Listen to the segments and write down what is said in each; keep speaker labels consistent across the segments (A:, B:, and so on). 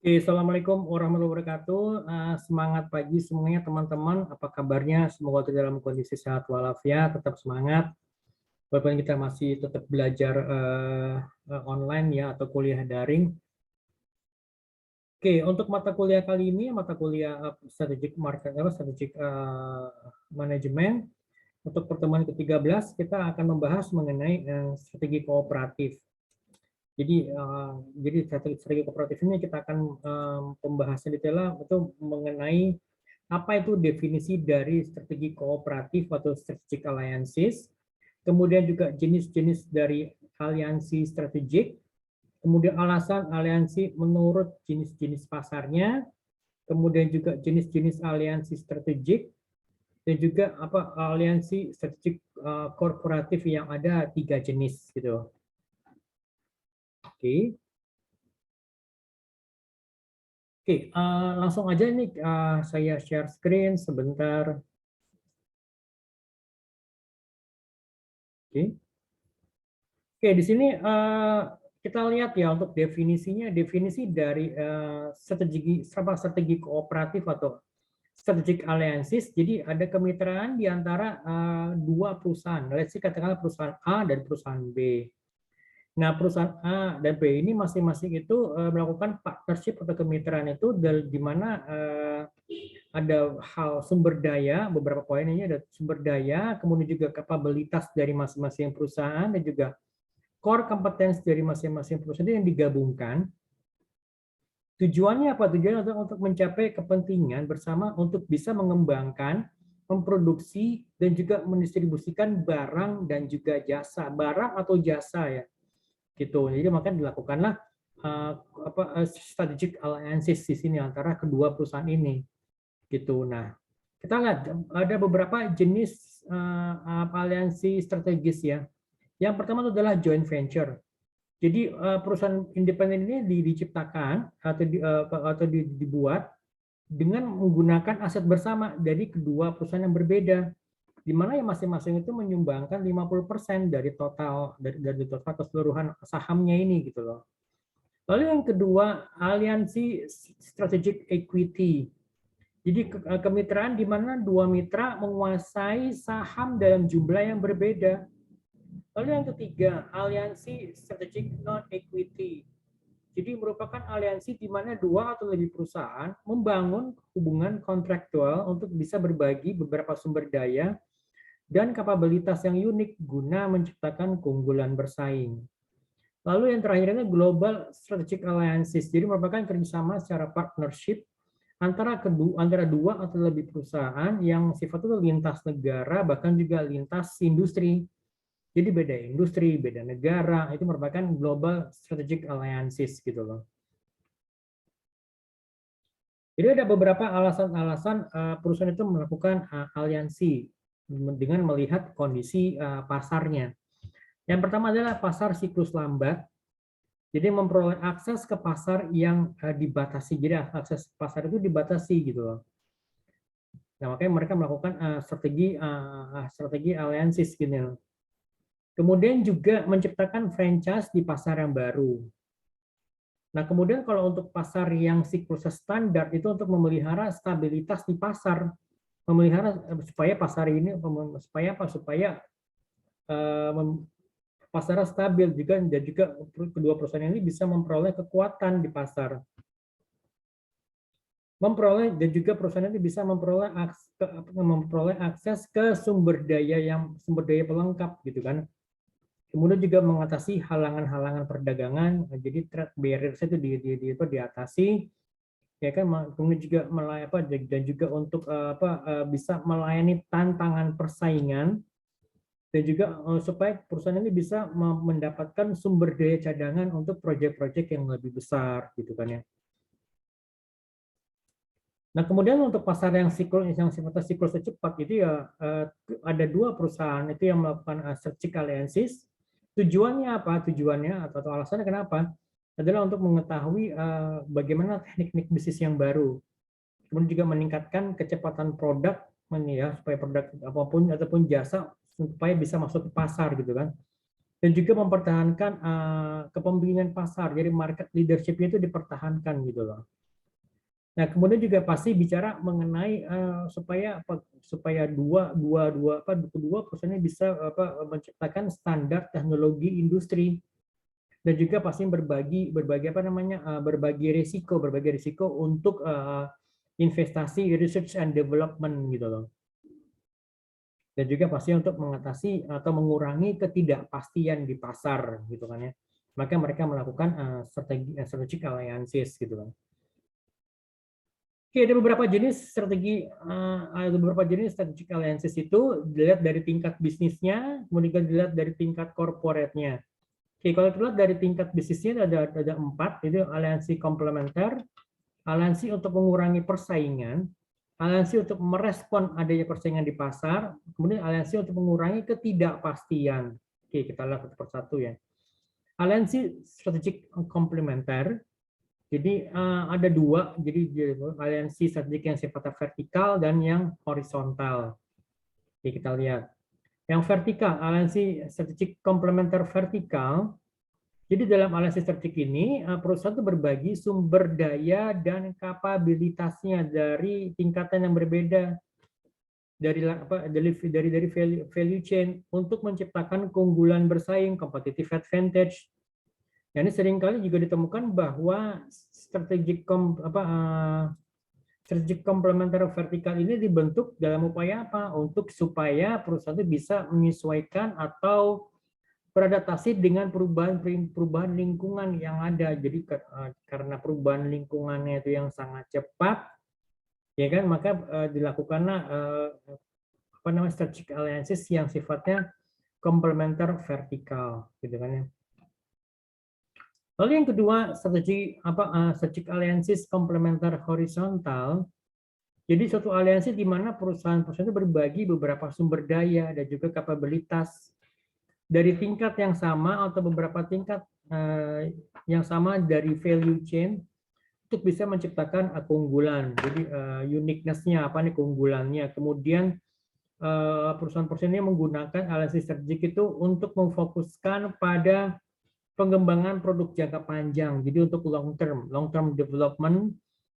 A: Oke, Assalamualaikum warahmatullahi wabarakatuh. Semangat pagi semuanya teman-teman. Apa kabarnya? Semoga kita dalam kondisi sehat walafiat, tetap semangat. Walaupun kita masih tetap belajar online ya atau kuliah daring. Oke, untuk mata kuliah kali ini, mata kuliah strategic market strategic management. Untuk pertemuan ke-13 kita akan membahas mengenai strategi kooperatif. Jadi strategi kooperatif ini kita akan pembahasan detail itu mengenai apa itu definisi dari strategi kooperatif atau strategic alliances, kemudian juga jenis-jenis dari aliansi strategik, kemudian alasan aliansi menurut jenis-jenis pasarnya, kemudian juga jenis-jenis aliansi strategik, dan juga apa aliansi strategik korporatif yang ada 3 jenis gitu. Oke. Oke, langsung aja nih saya share screen sebentar. Oke, Oke di sini kita lihat ya untuk definisinya, definisi dari strategi kooperatif atau strategic alliances. Jadi ada kemitraan di antara dua perusahaan. Let's say katakanlah perusahaan A dan perusahaan B. Nah, perusahaan A dan B ini masing-masing itu melakukan partnership atau kemitraan itu di mana ada hal sumber daya, beberapa poin ini ada sumber daya, kemudian juga kapabilitas dari masing-masing perusahaan, dan juga core competence dari masing-masing perusahaan yang digabungkan. Tujuannya apa? Tujuannya untuk mencapai kepentingan bersama untuk bisa mengembangkan, memproduksi, dan juga mendistribusikan barang dan juga jasa. Barang atau jasa ya. Gitu. Jadi makanya dilakukanlah strategic alliances di sini antara kedua perusahaan ini. Gitu. Nah, kita lihat ada beberapa jenis aliansi strategis ya. Yang pertama adalah joint venture. Jadi perusahaan independen ini diciptakan atau dibuat dengan menggunakan aset bersama dari kedua perusahaan yang berbeda, di mana yang masing-masing itu menyumbangkan 50% dari total keseluruhan sahamnya ini gitu loh. Lalu yang kedua, aliansi strategic equity. Jadi kemitraan di mana dua mitra menguasai saham dalam jumlah yang berbeda. Lalu yang ketiga, aliansi strategic non-equity. Jadi merupakan aliansi di mana dua atau lebih perusahaan membangun hubungan kontraktual untuk bisa berbagi beberapa sumber daya dan kapabilitas yang unik guna menciptakan keunggulan bersaing. Lalu yang terakhirnya global strategic alliances. Jadi merupakan kerjasama secara partnership antara dua atau lebih perusahaan yang sifatnya lintas negara, bahkan juga lintas industri. Jadi beda industri, beda negara, itu merupakan global strategic alliances gitu loh. Jadi ada beberapa alasan-alasan perusahaan itu melakukan aliansi dengan melihat kondisi pasarnya. Yang pertama adalah pasar siklus lambat. Jadi memperoleh akses ke pasar yang dibatasi. Jadi akses pasar itu dibatasi gitu loh. Nah, makanya mereka melakukan strategi alliances gitu. Kemudian juga menciptakan franchise di pasar yang baru. Nah, kemudian kalau untuk pasar yang siklusnya standar itu untuk memelihara stabilitas di pasar, memelihara supaya pasar ini supaya pasarnya stabil juga, dan juga kedua perusahaan ini bisa memperoleh kekuatan di pasar. Dan juga perusahaan ini bisa memperoleh akses ke sumber daya pelengkap gitu kan. Kemudian juga mengatasi halangan-halangan perdagangan, jadi trade barriers itu diatasi, ya kan. Kemudian juga dan juga untuk bisa melayani tantangan persaingan, dan juga supaya perusahaan ini bisa mendapatkan sumber daya cadangan untuk proyek-proyek yang lebih besar gitu kan ya. Nah, kemudian untuk pasar yang sifatnya siklusnya cepat itu ya ada dua perusahaan itu yang melakukan strategic alliances. Tujuannya apa? Tujuannya atau alasannya kenapa? Adalah untuk mengetahui bagaimana teknik bisnis yang baru. Kemudian juga meningkatkan kecepatan produk, ya, supaya produk apapun ataupun jasa supaya bisa masuk ke pasar gitu kan. dan juga mempertahankan kepemimpinan pasar. Jadi market leadership-nya itu dipertahankan gitu loh. Nah, kemudian juga pasti bicara mengenai supaya kedua perusahaan ini bisa menciptakan standar teknologi industri, dan juga pasti berbagi risiko untuk investasi research and development gitu loh. Dan juga pasti untuk mengatasi atau mengurangi ketidakpastian di pasar gitu kan ya. Maka mereka melakukan strategic alliances gitu kan. Oke, ada beberapa jenis strategic alliances itu dilihat dari tingkat bisnisnya, kemudian dilihat dari tingkat corporate-nya. Oke, kalau dilihat dari tingkat bisnisnya ada 4, itu aliansi komplementer, aliansi untuk mengurangi persaingan, aliansi untuk merespon adanya persaingan di pasar, kemudian aliansi untuk mengurangi ketidakpastian. Oke, kita lihat satu persatu ya. Aliansi strategik komplementer. Jadi ada 2, jadi aliansi strategik yang sifatnya vertikal dan yang horizontal. Oke, kita lihat. Yang vertikal, aliansi strategik komplementer vertikal. Jadi dalam aliansi strategik ini, perusahaan itu berbagi sumber daya dan kapabilitasnya dari tingkatan yang berbeda dari value chain untuk menciptakan keunggulan bersaing, competitive advantage. Nah, ini seringkali juga ditemukan bahwa strategic complementary vertikal ini dibentuk dalam upaya apa? Supaya perusahaan itu bisa menyesuaikan atau beradaptasi dengan perubahan lingkungan yang ada. Jadi karena perubahan lingkungannya itu yang sangat cepat, ya kan, maka dilakukanlah strategic alliances yang sifatnya komplementer vertikal, gitu kan ya. Lalu yang kedua, strategic alliances komplementer horizontal. Jadi suatu aliansi di mana perusahaan-perusahaan itu berbagi beberapa sumber daya dan juga kapabilitas dari tingkat yang sama atau beberapa tingkat yang sama dari value chain untuk bisa menciptakan keunggulan. Jadi uniqueness-nya apa nih, keunggulannya. Kemudian perusahaan-perusahaan ini menggunakan aliansi strategik itu untuk memfokuskan pada pengembangan produk jangka panjang, jadi untuk long term development,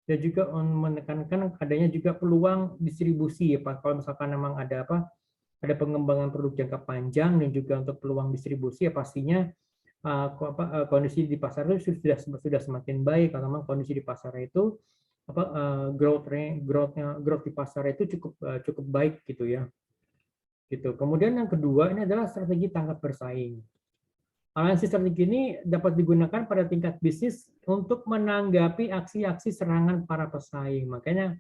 A: dan juga menekankan adanya juga peluang distribusi ya Pak. Kalau misalkan memang ada pengembangan produk jangka panjang dan juga untuk peluang distribusi ya pastinya kondisi di pasar itu sudah semakin baik. Kalau memang kondisi di pasar itu growth di pasar itu cukup baik gitu ya. Gitu. Kemudian yang kedua ini adalah strategi tangkap bersaing. Aliansi strategi ini dapat digunakan pada tingkat bisnis untuk menanggapi aksi-aksi serangan para pesaing. Makanya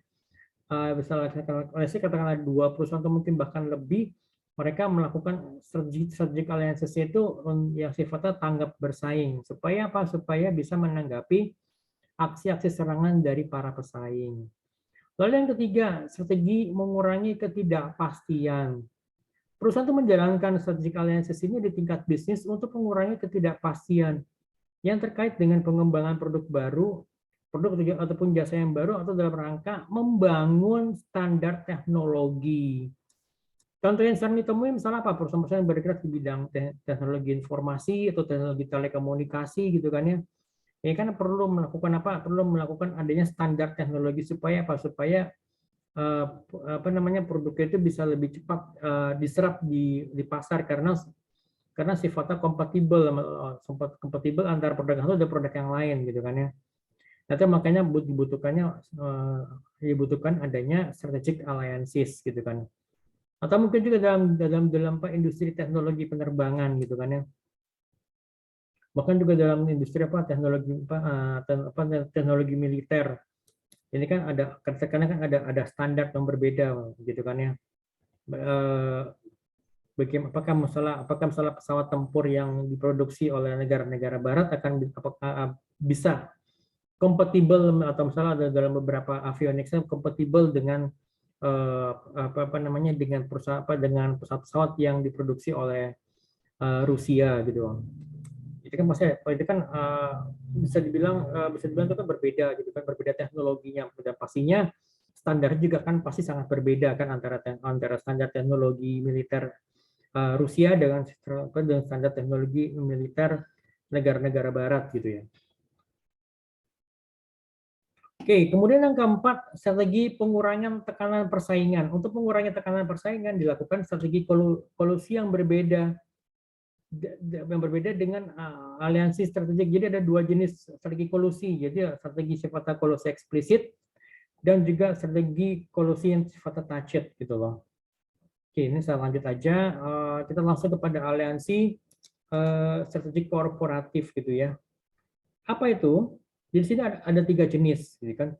A: misalnya katakanlah 2 perusahaan atau mungkin bahkan lebih, mereka melakukan strategic alliances itu yang sifatnya tanggap bersaing. Supaya apa? Supaya bisa menanggapi aksi-aksi serangan dari para pesaing. Lalu yang ketiga, strategi mengurangi ketidakpastian. Perusahaan itu menjalankan strategic alliances ini di tingkat bisnis untuk mengurangi ketidakpastian yang terkait dengan pengembangan produk baru, produk ataupun jasa yang baru, atau dalam rangka membangun standar teknologi. Contoh yang sering ditemui misalnya apa? Perusahaan-perusahaan yang bergerak di bidang teknologi informasi atau teknologi telekomunikasi gitu kan ya. Ini kan perlu melakukan apa? Perlu melakukan adanya standar teknologi supaya apa? Supaya produknya itu bisa lebih cepat diserap di pasar karena sifatnya kompatibel antara produk satu dan produk yang lain gitu kan ya. Nanti makanya dibutuhkan adanya strategic alliances gitu kan. Atau mungkin juga dalam industri teknologi penerbangan gitu kan ya. Bahkan juga dalam industri teknologi militer. Ini kan ada standar yang berbeda gitu kan ya. Apakah masalah pesawat tempur yang diproduksi oleh negara-negara barat apakah bisa kompatibel, atau misalnya dalam beberapa avionics kompatibel dengan dengan pesawat-pesawat yang diproduksi oleh Rusia gitu. Itu kan bisa dibilang itu kan berbeda gitu kan, berbeda teknologinya, dan pastinya standar juga kan pasti sangat berbeda kan antara standar teknologi militer Rusia dengan standar teknologi militer negara-negara barat gitu ya. Oke, kemudian yang keempat, strategi pengurangan tekanan persaingan. Untuk mengurangi tekanan persaingan dilakukan strategi kolusi yang berbeda dengan aliansi strategik. Jadi ada dua jenis strategi kolusi. Jadi strategi sifatnya kolusi eksplisit dan juga strategi kolusi yang sifatnya tacit gitu loh. Oke, ini saya lanjut aja. Kita langsung kepada aliansi strategi korporatif gitu ya. Apa itu? Di sini ada tiga jenis, gitu kan?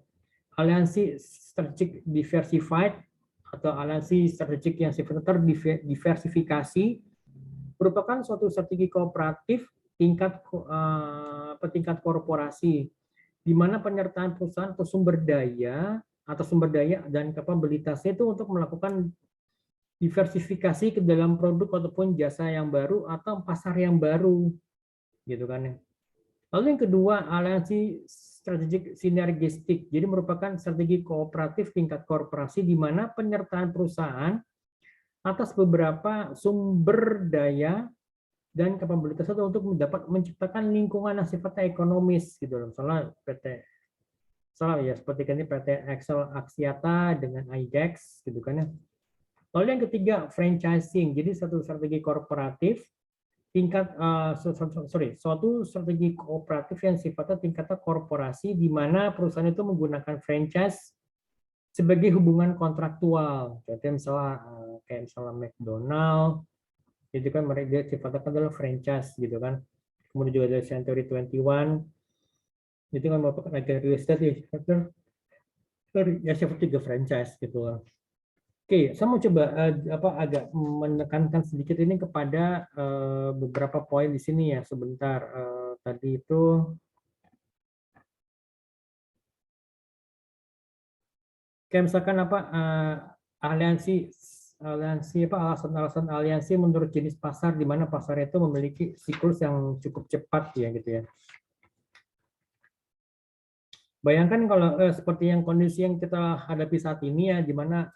A: Aliansi strategik diversified atau aliansi strategik yang sifatnya terdiversifikasi merupakan suatu strategi kooperatif tingkat korporasi di mana penyertaan perusahaan atau sumber daya dan kapabilitasnya itu untuk melakukan diversifikasi ke dalam produk ataupun jasa yang baru atau pasar yang baru gitu kan ya. Lalu yang kedua, aliansi strategik sinergistik. Jadi merupakan strategi kooperatif tingkat korporasi di mana penyertaan perusahaan atas beberapa sumber daya dan kapabilitas itu untuk dapat menciptakan lingkungan yang sifatnya ekonomis gitu loh. Misalnya seperti ini PT Excel Axiata dengan IDEX gitu kan ya. Lalu yang ketiga, franchising. Jadi satu strategi korporatif suatu strategi kooperatif yang sifatnya tingkatnya korporasi di mana perusahaan itu menggunakan franchise sebagai hubungan kontraktual. Contohnya misalnya kayak misalnya McDonald, itu kan mereka sifatnya adalah franchise gitu kan. Kemudian juga ada Century 21, itu kan merupakan agak real estate ya seperti juga franchise gitu lah. Oke, saya mau coba agak menekankan sedikit ini kepada beberapa poin di sini ya sebentar. Tadi itu kayak misalkan aliansi alasan-alasan aliansi menurut jenis pasar di mana pasar itu memiliki siklus yang cukup cepat ya gitu ya. Bayangkan kalau seperti yang kondisi yang kita hadapi saat ini ya, di mana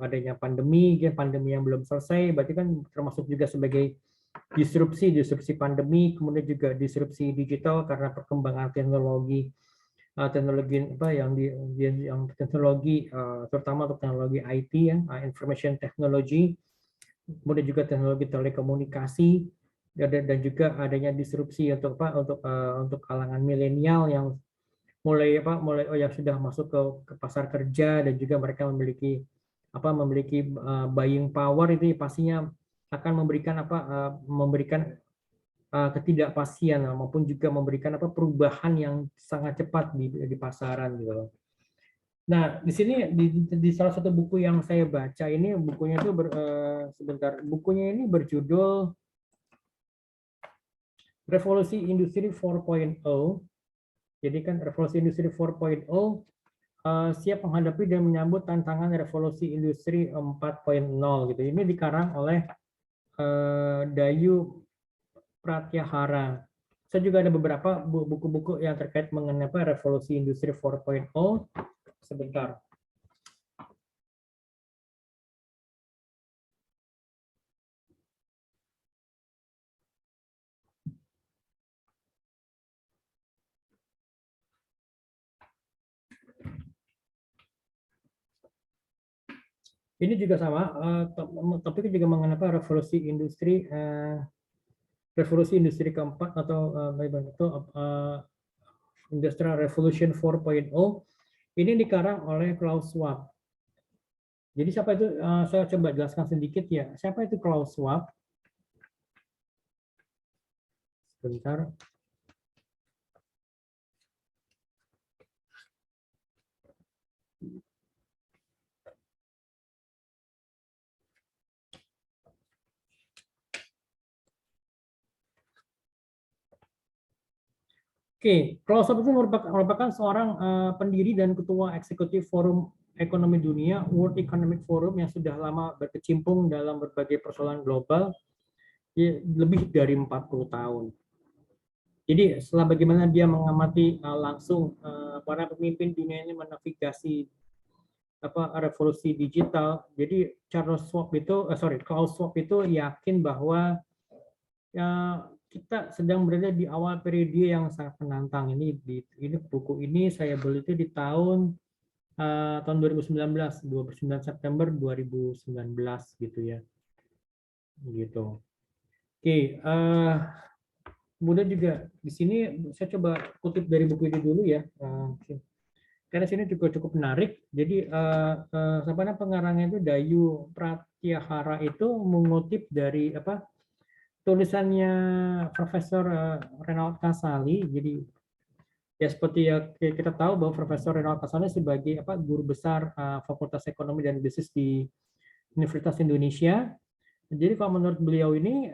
A: adanya pandemi yang belum selesai, berarti kan termasuk juga sebagai disrupsi pandemi, kemudian juga disrupsi digital karena perkembangan teknologi teknologi terutama untuk teknologi IT ya, information technology, kemudian juga teknologi telekomunikasi dan juga adanya disrupsi untuk kalangan milenial yang mulai yang sudah masuk ke pasar kerja dan juga mereka memiliki buying power itu pastinya akan memberikan ketidakpastian maupun juga memberikan perubahan yang sangat cepat di pasaran gitu loh. Nah, di sini di salah satu buku yang saya baca ini bukunya itu bukunya ini berjudul Revolusi Industri 4.0. Jadi kan Revolusi Industri 4.0 siap menghadapi dan menyambut tantangan revolusi industri 4.0 gitu. Ini dikarang oleh Dayu Pratyahara. Saya juga ada beberapa buku-buku yang terkait mengenai revolusi industri 4.0. Sebentar. Ini juga sama, topiknya juga mengenai revolusi industri keempat atau Industrial Revolution 4.0. Ini dikarang oleh Klaus Schwab. Jadi siapa itu? Saya coba jelaskan sedikit ya. Siapa itu Klaus Schwab? Sebentar. Oke, Klaus Schwab itu merupakan seorang pendiri dan ketua eksekutif Forum Ekonomi Dunia, World Economic Forum yang sudah lama berkecimpung dalam berbagai persoalan global, lebih dari 40 tahun. Jadi setelah bagaimana dia mengamati langsung para pemimpin dunia ini menavigasi revolusi digital. Jadi Klaus Schwab itu yakin bahwa ya, kita sedang berada di awal periode yang sangat menantang. Ini buku ini saya beli itu di tahun 2019, 29 September 2019 gitu ya. Gitu. Oke, kemudian juga di sini saya coba kutip dari buku ini dulu ya. Karena sini juga cukup menarik. Jadi pengarangnya itu Dayu Pratyahara itu mengutip dari tulisannya Profesor Renald Kasali. Jadi ya seperti ya kita tahu bahwa Profesor Renald Kasali sebagai guru besar Fakultas Ekonomi dan Bisnis di Universitas Indonesia. Jadi kalau menurut beliau ini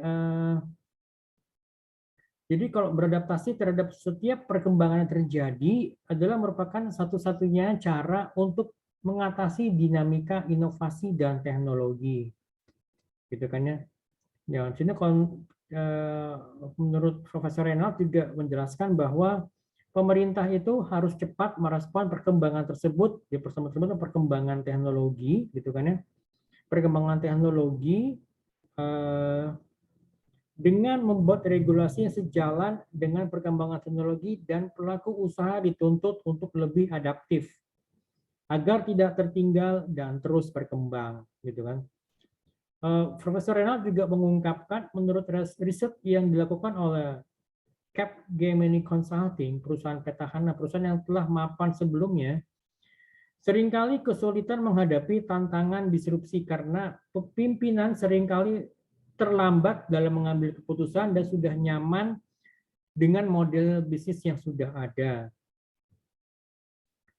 A: jadi kalau beradaptasi terhadap setiap perkembangan yang terjadi adalah merupakan satu-satunya cara untuk mengatasi dinamika inovasi dan teknologi. Gitu kan ya. Ya, sini kalau menurut Profesor Renald juga menjelaskan bahwa pemerintah itu harus cepat merespon perkembangan tersebut, di perkembangan teknologi, gitu kan ya. Perkembangan teknologi dengan membuat regulasi yang sejalan dengan perkembangan teknologi dan pelaku usaha dituntut untuk lebih adaptif agar tidak tertinggal dan terus berkembang, gitu kan. Profesor Renald juga mengungkapkan menurut riset yang dilakukan oleh Capgemini Consulting, perusahaan petahana, perusahaan yang telah mapan sebelumnya, seringkali kesulitan menghadapi tantangan disrupsi karena pimpinan seringkali terlambat dalam mengambil keputusan dan sudah nyaman dengan model bisnis yang sudah ada.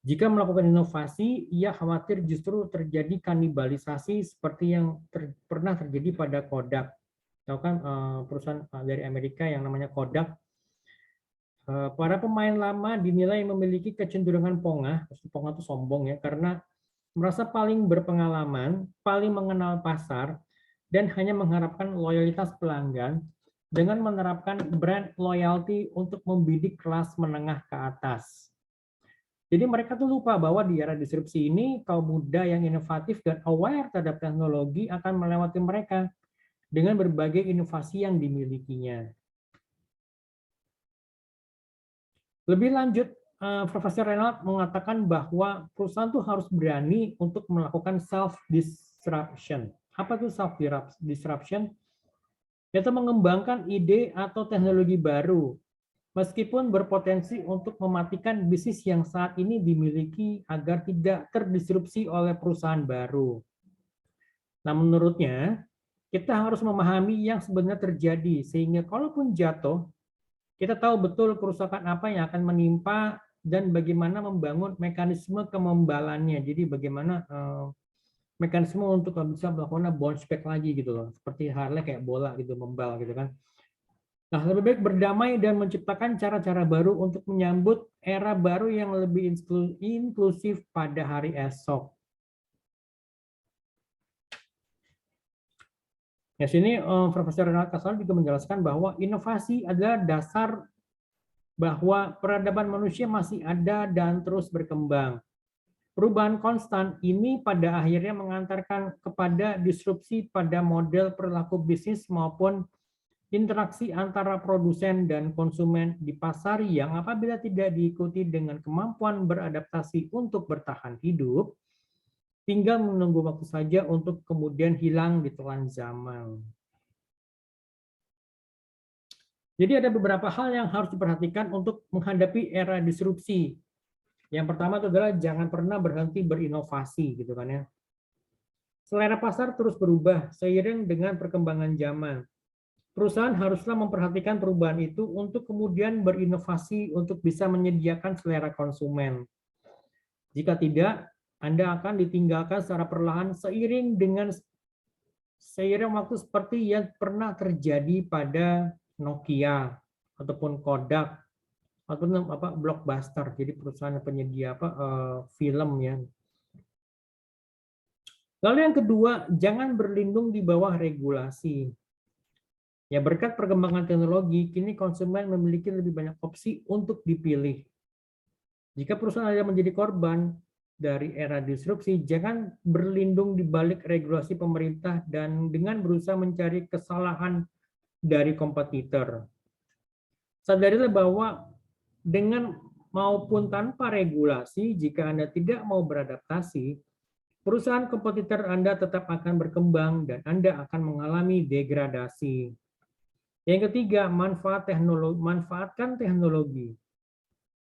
A: Jika melakukan inovasi, ia khawatir justru terjadi kanibalisasi seperti yang pernah terjadi pada Kodak. Tahu kan perusahaan dari Amerika yang namanya Kodak. Para pemain lama dinilai memiliki kecenderungan pongah itu sombong ya, karena merasa paling berpengalaman, paling mengenal pasar, dan hanya mengharapkan loyalitas pelanggan dengan menerapkan brand loyalty untuk membidik kelas menengah ke atas. Jadi mereka tuh lupa bahwa di era disrupsi ini, kaum muda yang inovatif dan aware terhadap teknologi akan melewati mereka dengan berbagai inovasi yang dimilikinya. Lebih lanjut, Profesor Renald mengatakan bahwa perusahaan tuh harus berani untuk melakukan self-disruption. Apa itu self-disruption? Yaitu mengembangkan ide atau teknologi baru, meskipun berpotensi untuk mematikan bisnis yang saat ini dimiliki agar tidak terdisrupsi oleh perusahaan baru. Nah, menurutnya, kita harus memahami yang sebenarnya terjadi, sehingga kalaupun jatuh, kita tahu betul kerusakan apa yang akan menimpa dan bagaimana membangun mekanisme kemembalannya. Jadi bagaimana mekanisme untuk bisa melakukan bounce back lagi gitu loh. Seperti halnya kayak bola gitu, membal gitu kan. Nah, lebih baik berdamai dan menciptakan cara-cara baru untuk menyambut era baru yang lebih inklusif pada hari esok. Di sini Profesor Renald Kasali juga menjelaskan bahwa inovasi adalah dasar bahwa peradaban manusia masih ada dan terus berkembang. Perubahan konstan ini pada akhirnya mengantarkan kepada disrupsi pada model perilaku bisnis maupun interaksi antara produsen dan konsumen di pasar yang apabila tidak diikuti dengan kemampuan beradaptasi untuk bertahan hidup, tinggal menunggu waktu saja untuk kemudian hilang di telan zaman. Jadi ada beberapa hal yang harus diperhatikan untuk menghadapi era disrupsi. Yang pertama itu adalah jangan pernah berhenti berinovasi, gitu kan ya. Selera pasar terus berubah seiring dengan perkembangan zaman. Perusahaan haruslah memperhatikan perubahan itu untuk kemudian berinovasi untuk bisa menyediakan selera konsumen. Jika tidak, Anda akan ditinggalkan secara perlahan seiring waktu seperti yang pernah terjadi pada Nokia ataupun Kodak ataupun Blockbuster, jadi perusahaan penyedia film ya. Lalu yang kedua, jangan berlindung di bawah regulasi. Ya, berkat perkembangan teknologi, kini konsumen memiliki lebih banyak opsi untuk dipilih. Jika perusahaan ada menjadi korban, dari era disrupsi, jangan berlindung di balik regulasi pemerintah dan dengan berusaha mencari kesalahan dari kompetitor. Sadarilah bahwa dengan maupun tanpa regulasi, jika Anda tidak mau beradaptasi, perusahaan kompetitor Anda tetap akan berkembang dan Anda akan mengalami degradasi. Yang ketiga, manfaatkan teknologi.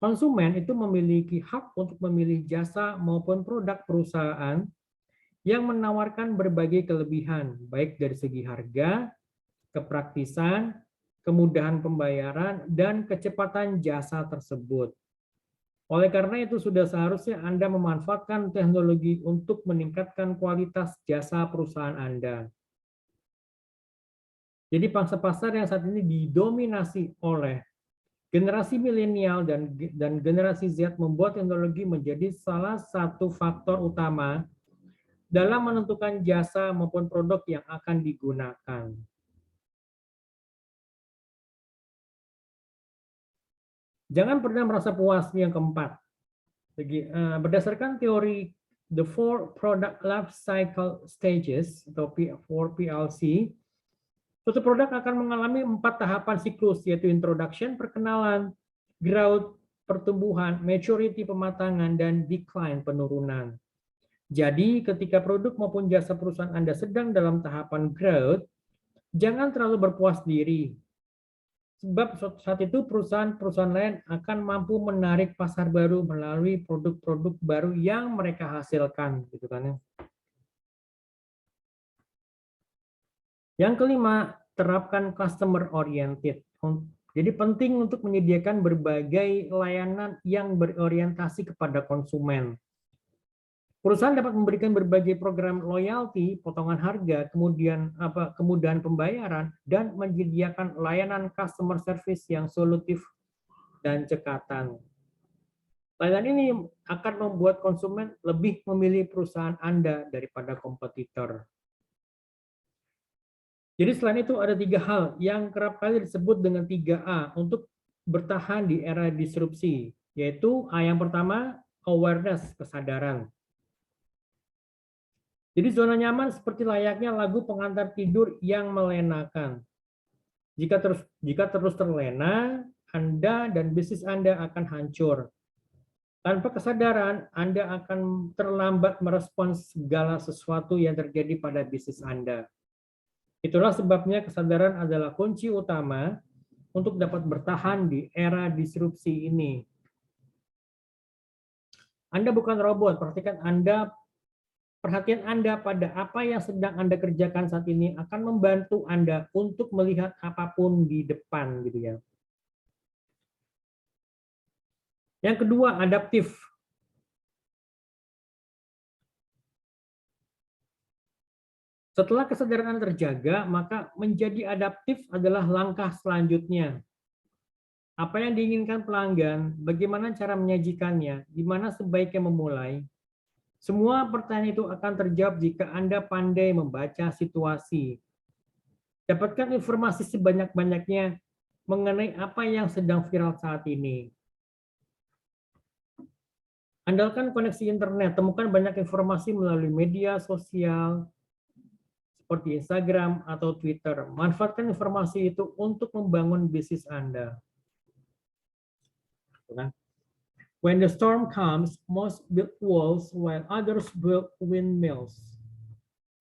A: Konsumen itu memiliki hak untuk memilih jasa maupun produk perusahaan yang menawarkan berbagai kelebihan, baik dari segi harga, kepraktisan, kemudahan pembayaran, dan kecepatan jasa tersebut. Oleh karena itu, sudah seharusnya Anda memanfaatkan teknologi untuk meningkatkan kualitas jasa perusahaan Anda. Jadi pangsa pasar yang saat ini didominasi oleh generasi milenial dan generasi Z membuat teknologi menjadi salah satu faktor utama dalam menentukan jasa maupun produk yang akan digunakan. Jangan pernah merasa puas. Yang keempat, berdasarkan teori The Four Product Life Cycle Stages atau 4PLC, suatu produk akan mengalami 4 tahapan siklus, yaitu introduction, perkenalan, growth, pertumbuhan, maturity, pematangan, dan decline, penurunan. Jadi, ketika produk maupun jasa perusahaan Anda sedang dalam tahapan growth, jangan terlalu berpuas diri. Sebab saat itu perusahaan-perusahaan lain akan mampu menarik pasar baru melalui produk-produk baru yang mereka hasilkan, gitu kan ya. Yang kelima, terapkan customer oriented. Jadi penting untuk menyediakan berbagai layanan yang berorientasi kepada konsumen. Perusahaan dapat memberikan berbagai program loyalty, potongan harga, kemudahan pembayaran, dan menyediakan layanan customer service yang solutif dan cekatan. Layanan ini akan membuat konsumen lebih memilih perusahaan Anda daripada kompetitor. Jadi selain itu ada 3 hal yang kerap kali disebut dengan 3A untuk bertahan di era disrupsi, yaitu A yang pertama, awareness, kesadaran. Jadi zona nyaman seperti layaknya lagu pengantar tidur yang melenakan. Jika terus terlena, Anda dan bisnis Anda akan hancur. Tanpa kesadaran, Anda akan terlambat merespons segala sesuatu yang terjadi pada bisnis Anda. Itulah sebabnya kesadaran adalah kunci utama untuk dapat bertahan di era disrupsi ini. Anda bukan robot, perhatian Anda pada apa yang sedang Anda kerjakan saat ini akan membantu Anda untuk melihat apapun di depan, gitu ya. Yang kedua, adaptif. Setelah kesadaran Anda terjaga, maka menjadi adaptif adalah langkah selanjutnya. Apa yang diinginkan pelanggan, bagaimana cara menyajikannya, di mana sebaiknya memulai. Semua pertanyaan itu akan terjawab jika Anda pandai membaca situasi. Dapatkan informasi sebanyak-banyaknya mengenai apa yang sedang viral saat ini. Andalkan koneksi internet, temukan banyak informasi melalui media sosial, seperti Instagram atau Twitter. Manfaatkan informasi itu untuk membangun bisnis Anda. When the storm comes, most build walls while others build windmills.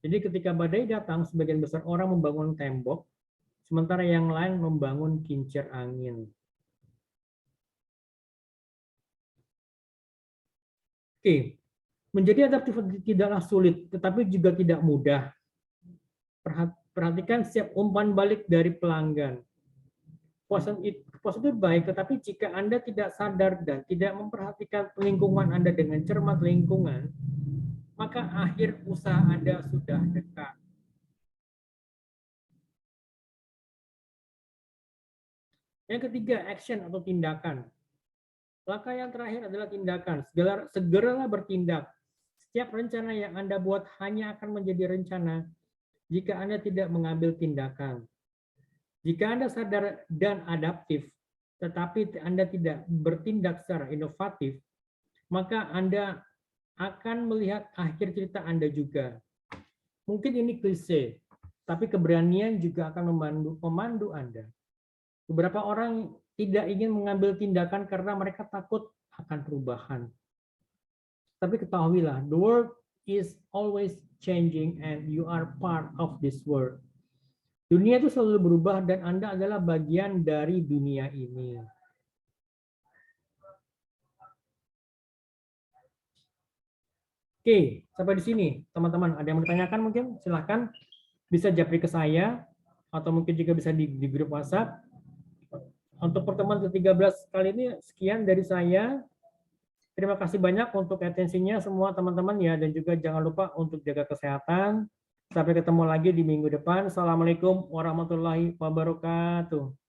A: Jadi ketika badai datang, sebagian besar orang membangun tembok, sementara yang lain membangun kincir angin. Oke, menjadi adaptif tidaklah sulit, tetapi juga tidak mudah. Perhatikan setiap umpan balik dari pelanggan. Kepuasan itu baik, tetapi jika Anda tidak sadar dan tidak memperhatikan lingkungan Anda dengan cermat lingkungan, maka akhir usaha Anda sudah dekat. Yang ketiga, action atau tindakan. Langkah yang terakhir adalah tindakan. Segeralah bertindak. Setiap rencana yang Anda buat hanya akan menjadi rencana jika Anda tidak mengambil tindakan. Jika Anda sadar dan adaptif, tetapi Anda tidak bertindak secara inovatif, maka Anda akan melihat akhir cerita Anda juga. Mungkin ini klise, tapi keberanian juga akan memandu Anda. Beberapa orang tidak ingin mengambil tindakan karena mereka takut akan perubahan. Tapi ketahuilah, the world is always changing and you are part of this world. Dunia itu selalu berubah dan Anda adalah bagian dari dunia ini. Oke, sampai di sini teman-teman. Ada yang mau ditanyakan mungkin? Silahkan bisa japri ke saya atau mungkin juga bisa di grup WhatsApp. Untuk pertemuan ke-13 kali ini sekian dari saya. Terima kasih banyak untuk atensinya semua teman-teman ya, dan juga jangan lupa untuk jaga kesehatan. Sampai ketemu lagi di minggu depan. Assalamualaikum warahmatullahi wabarakatuh.